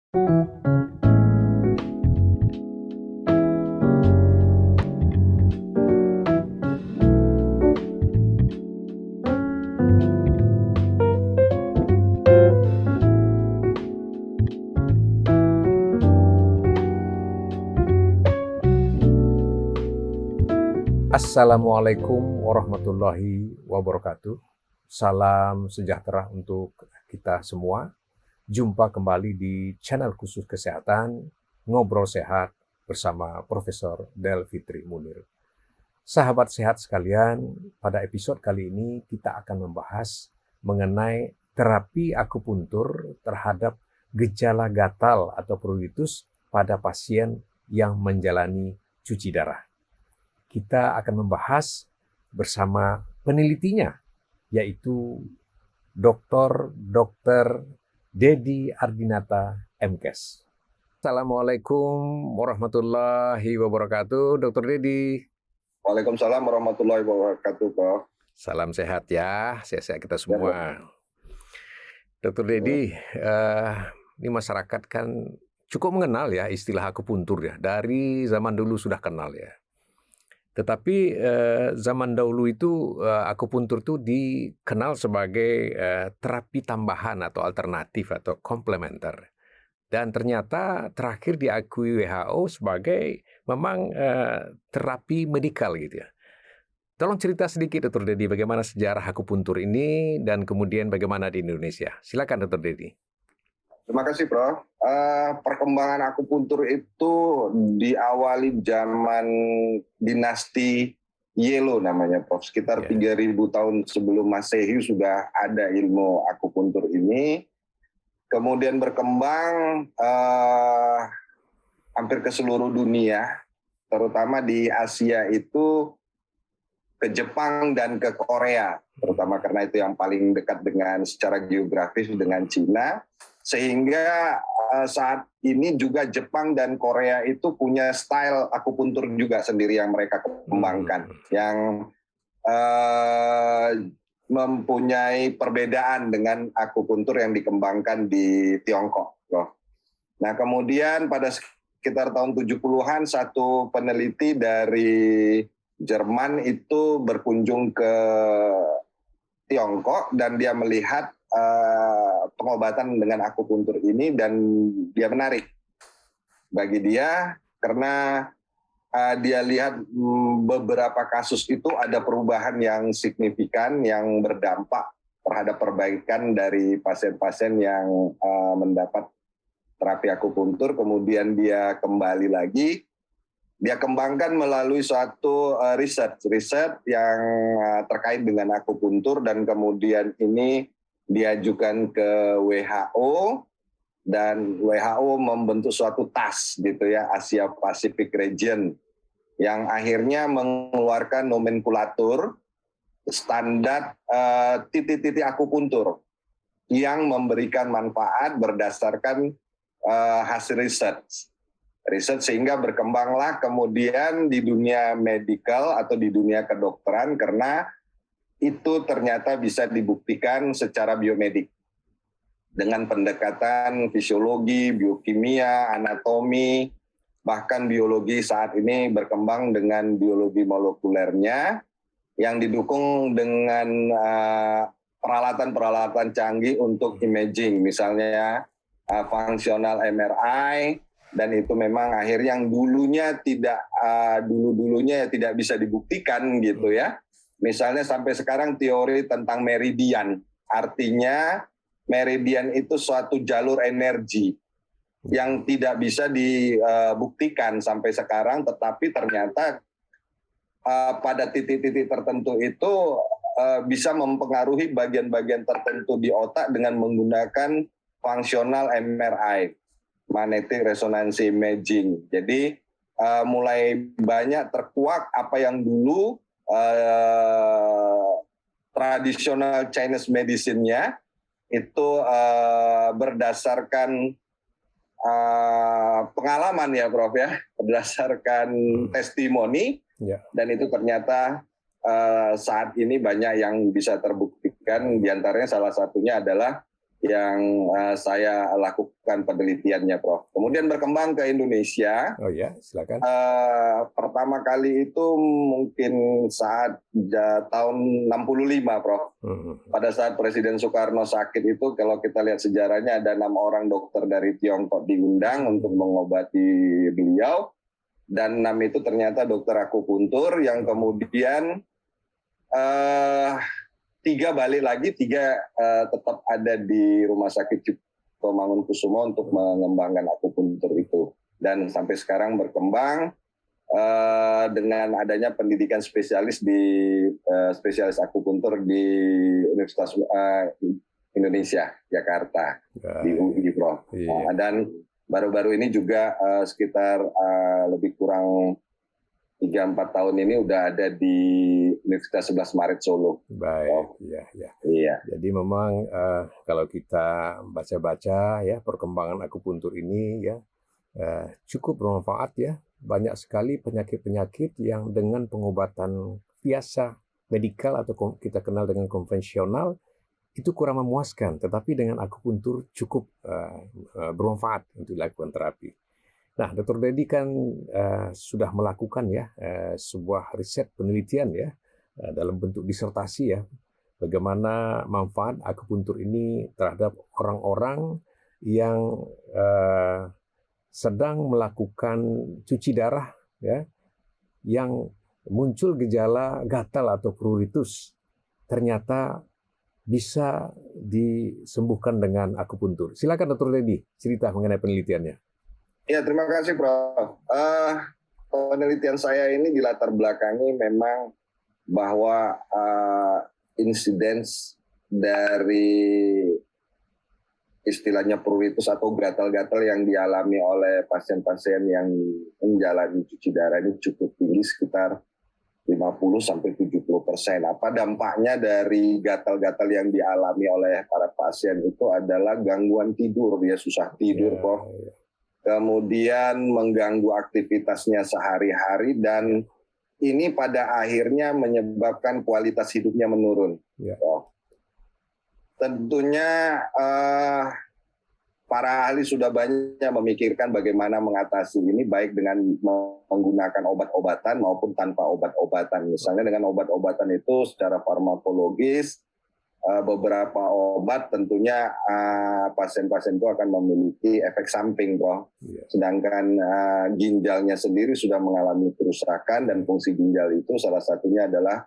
Assalamualaikum warahmatullahi wabarakatuh. Salam sejahtera untuk kita semua. Jumpa kembali di channel khusus kesehatan, Ngobrol Sehat bersama Profesor Del Fitri Munir. Sahabat sehat sekalian, pada episode kali ini kita akan membahas mengenai terapi akupuntur terhadap gejala gatal atau pruritus pada pasien yang menjalani cuci darah. Kita akan membahas bersama penelitinya, yaitu Dr. Dedi Ardinata, MKes. Assalamualaikum warahmatullahi wabarakatuh, Dr. Dedi. Waalaikumsalam warahmatullahi wabarakatuh, Prof. Salam sehat ya, sehat-sehat kita semua. Dr. Dedi, ini masyarakat kan cukup mengenal ya istilah akupuntur ya, dari zaman dulu sudah kenal ya. Tetapi zaman dahulu itu akupuntur itu dikenal sebagai terapi tambahan atau alternatif atau komplementer. Dan ternyata terakhir diakui WHO sebagai memang terapi medikal gitu ya. Tolong cerita sedikit Dr. Dedi bagaimana sejarah akupuntur ini dan kemudian bagaimana di Indonesia. Silakan Dr. Dedi. Terima kasih, Prof. Perkembangan akupuntur itu diawali zaman dinasti Yelo namanya, Prof. Sekitar 3.000 tahun sebelum Masehi sudah ada ilmu akupuntur ini. Kemudian berkembang hampir ke seluruh dunia, terutama di Asia itu ke Jepang dan ke Korea, terutama karena itu yang paling dekat dengan secara geografis dengan Cina. Sehingga saat ini juga Jepang dan Korea itu punya style akupuntur juga sendiri yang mereka kembangkan, yang mempunyai perbedaan dengan akupuntur yang dikembangkan di Tiongkok. Nah, kemudian pada sekitar tahun 70-an satu peneliti dari Jerman itu berkunjung ke Tiongkok dan dia melihat pengobatan dengan akupuntur ini dan dia menarik bagi dia karena dia lihat beberapa kasus itu ada perubahan yang signifikan yang berdampak terhadap perbaikan dari pasien-pasien yang mendapat terapi akupuntur. Kemudian dia kembali lagi, dia kembangkan melalui suatu riset yang terkait dengan akupuntur dan kemudian ini diajukan ke WHO dan WHO membentuk suatu task gitu ya, Asia Pacific Region, yang akhirnya mengeluarkan nomenklatur standar titik-titik akupuntur yang memberikan manfaat berdasarkan hasil riset sehingga berkembanglah kemudian di dunia medikal atau di dunia kedokteran karena itu ternyata bisa dibuktikan secara biomedik dengan pendekatan fisiologi, biokimia, anatomi, bahkan biologi saat ini berkembang dengan biologi molekulernya yang didukung dengan peralatan-peralatan canggih untuk imaging, misalnya fungsional MRI, dan itu memang akhirnya yang dulunya tidak bisa dibuktikan gitu ya. Misalnya sampai sekarang teori tentang meridian, artinya meridian itu suatu jalur energi yang tidak bisa dibuktikan sampai sekarang, tetapi ternyata pada titik-titik tertentu itu bisa mempengaruhi bagian-bagian tertentu di otak dengan menggunakan fungsional MRI, magnetic resonance imaging. Jadi mulai banyak terkuak apa yang dulu tradisional Chinese medicine-nya itu berdasarkan pengalaman ya Prof ya, berdasarkan testimoni, dan itu ternyata saat ini banyak yang bisa terbuktikan, diantaranya salah satunya adalah yang saya lakukan penelitiannya, Prof. Kemudian berkembang ke Indonesia. Oh ya, silakan. Pertama kali itu mungkin saat tahun 65, Prof. Pada saat Presiden Soekarno sakit itu, kalau kita lihat sejarahnya ada 6 orang dokter dari Tiongkok diundang untuk mengobati beliau. Dan 6 itu ternyata dokter akupuntur yang kemudian 3 balik lagi, 3 tetap ada di Rumah Sakit Cipto Mangunkusumo untuk mengembangkan akupuntur itu. Dan sampai sekarang berkembang dengan adanya pendidikan spesialis spesialis akupuntur di Universitas Indonesia, Jakarta, di UI, Prof. Iya. Dan baru-baru ini juga sekitar lebih kurang 3-4 tahun ini udah ada di Universitas 11 Maret Solo. Baik, iya. Jadi memang kalau kita baca-baca ya perkembangan akupuntur ini ya cukup bermanfaat ya. Banyak sekali penyakit-penyakit yang dengan pengobatan biasa medikal atau kita kenal dengan konvensional itu kurang memuaskan, tetapi dengan akupuntur cukup bermanfaat untuk dilakukan terapi. Nah, Dr. Dedi kan sudah melakukan ya sebuah riset penelitian ya dalam bentuk disertasi ya, bagaimana manfaat akupuntur ini terhadap orang-orang yang sedang melakukan cuci darah ya, yang muncul gejala gatal atau pruritus, ternyata bisa disembuhkan dengan akupuntur. Silakan Dr. Dedi cerita mengenai penelitiannya. Ya, terima kasih, Prof. Penelitian saya ini dilatar belakangi memang bahwa insiden dari istilahnya pruritus atau gatal-gatal yang dialami oleh pasien-pasien yang menjalani cuci darah ini cukup tinggi, sekitar 50-70%. Apa dampaknya dari gatal-gatal yang dialami oleh para pasien itu adalah gangguan tidur, dia susah tidur, Prof. Kemudian mengganggu aktivitasnya sehari-hari, dan ini pada akhirnya menyebabkan kualitas hidupnya menurun. Tentunya para ahli sudah banyak memikirkan bagaimana mengatasi ini, baik dengan menggunakan obat-obatan maupun tanpa obat-obatan. Misalnya dengan obat-obatan itu secara farmakologis, beberapa obat tentunya pasien-pasien itu akan memiliki efek samping, Bro. Sedangkan ginjalnya sendiri sudah mengalami kerusakan, dan fungsi ginjal itu salah satunya adalah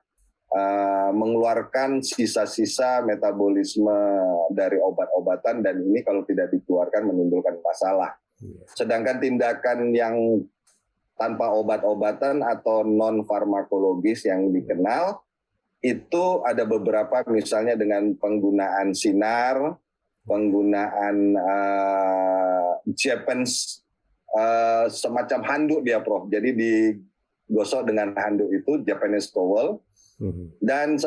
mengeluarkan sisa-sisa metabolisme dari obat-obatan, dan ini kalau tidak dikeluarkan menimbulkan masalah. Sedangkan tindakan yang tanpa obat-obatan atau non-farmakologis yang dikenal, itu ada beberapa, misalnya dengan penggunaan sinar, penggunaan Japanese semacam handuk dia, Prof. Jadi digosok dengan handuk itu, Japanese towel. Dan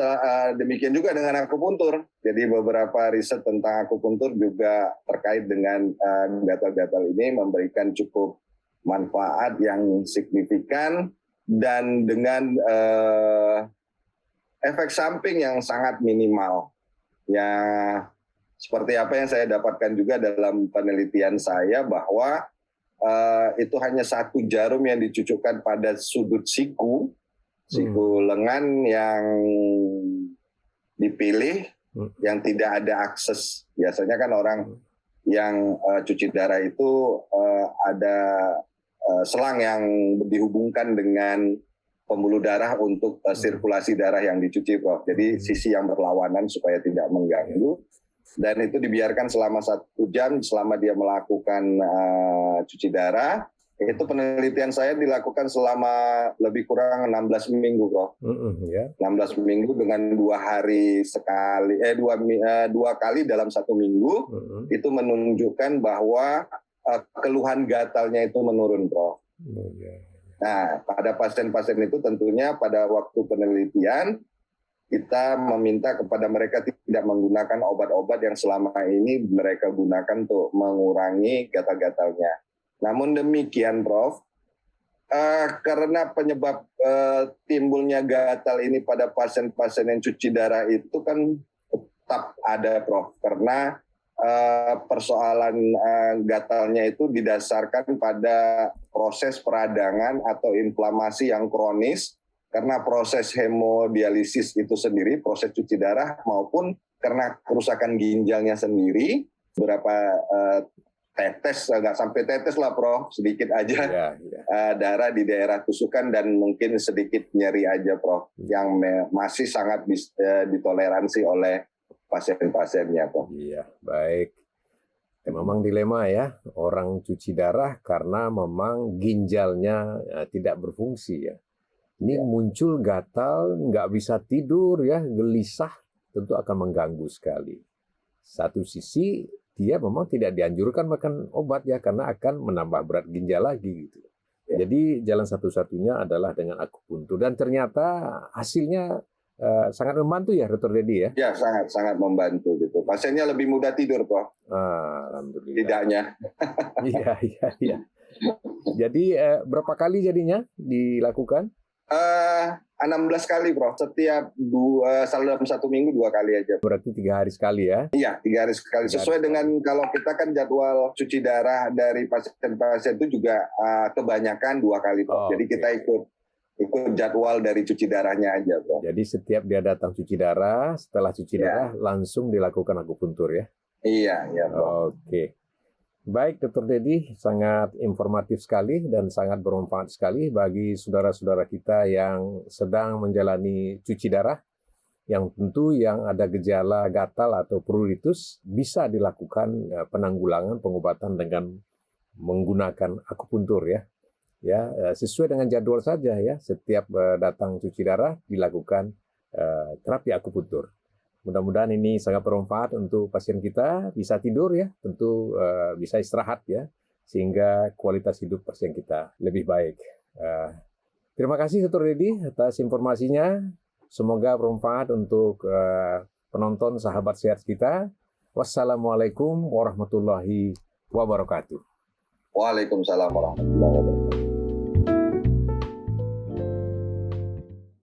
demikian juga dengan akupuntur. Jadi beberapa riset tentang akupuntur juga terkait dengan gatal-gatal ini memberikan cukup manfaat yang signifikan dan dengan efek samping yang sangat minimal. Ya, seperti apa yang saya dapatkan juga dalam penelitian saya, bahwa itu hanya 1 jarum yang dicucukkan pada sudut siku lengan yang dipilih, yang tidak ada akses. Biasanya kan orang yang cuci darah itu ada selang yang dihubungkan dengan pembuluh darah untuk sirkulasi darah yang dicuci, Prof. Jadi sisi yang berlawanan supaya tidak mengganggu. Dan itu dibiarkan selama 1 jam selama dia melakukan cuci darah. Itu penelitian saya dilakukan selama lebih kurang 16 minggu, Prof. 16 minggu dengan 2 hari sekali, 2 kali dalam 1 minggu. Itu menunjukkan bahwa keluhan gatalnya itu menurun, Prof. Nah, pada pasien-pasien itu tentunya pada waktu penelitian kita meminta kepada mereka tidak menggunakan obat-obat yang selama ini mereka gunakan untuk mengurangi gatal-gatalnya. Namun demikian, Prof, karena penyebab timbulnya gatal ini pada pasien-pasien yang cuci darah itu kan tetap ada, Prof, karena persoalan gatalnya itu didasarkan pada proses peradangan atau inflamasi yang kronis karena proses hemodialisis itu sendiri, proses cuci darah maupun karena kerusakan ginjalnya sendiri, beberapa tetes, nggak sampai tetes lah Prof, sedikit aja darah di daerah tusukan dan mungkin sedikit nyeri aja Prof, yang masih sangat ditoleransi oleh pasien-pasiennya Prof. Iya, baik. Memang dilema ya, orang cuci darah karena memang ginjalnya tidak berfungsi ya. Ini muncul gatal, nggak bisa tidur ya, gelisah, tentu akan mengganggu sekali. Satu sisi dia memang tidak dianjurkan makan obat ya, karena akan menambah berat ginjal lagi gitu. Jadi jalan satu-satunya adalah dengan akupuntur dan ternyata hasilnya sangat membantu ya, Dr. Dedi ya? Ya, sangat membantu gitu. Pasiennya lebih mudah tidur, Prof. Alhamdulillah. Tidaknya. Iya. Jadi berapa kali jadinya dilakukan? 16 kali, Prof. Setiap dalam 1 minggu 2 kali aja. Berarti 3 hari sekali ya? Iya, 3 hari sekali. Sesuai dengan kalau kita kan jadwal cuci darah dari pasien-pasien itu juga kebanyakan 2 kali, Prof. Jadi kita ikut jadwal dari cuci darahnya aja, Bro. Jadi setiap dia datang cuci darah, setelah cuci darah langsung dilakukan akupuntur ya? Iya, Bro. Oke. Baik, Dr. Dedi, sangat informatif sekali dan sangat bermanfaat sekali bagi saudara-saudara kita yang sedang menjalani cuci darah, yang tentu yang ada gejala gatal atau pruritus bisa dilakukan penanggulangan pengobatan dengan menggunakan akupuntur ya. Ya, sesuai dengan jadwal saja ya. Setiap datang cuci darah dilakukan terapi akupuntur. Mudah-mudahan ini sangat bermanfaat untuk pasien kita, bisa tidur ya, tentu bisa istirahat ya, sehingga kualitas hidup pasien kita lebih baik. Terima kasih Dr. Dedi atas informasinya. Semoga bermanfaat untuk penonton sahabat sehat kita. Wassalamualaikum warahmatullahi wabarakatuh. Waalaikumsalam warahmatullahi wabarakatuh.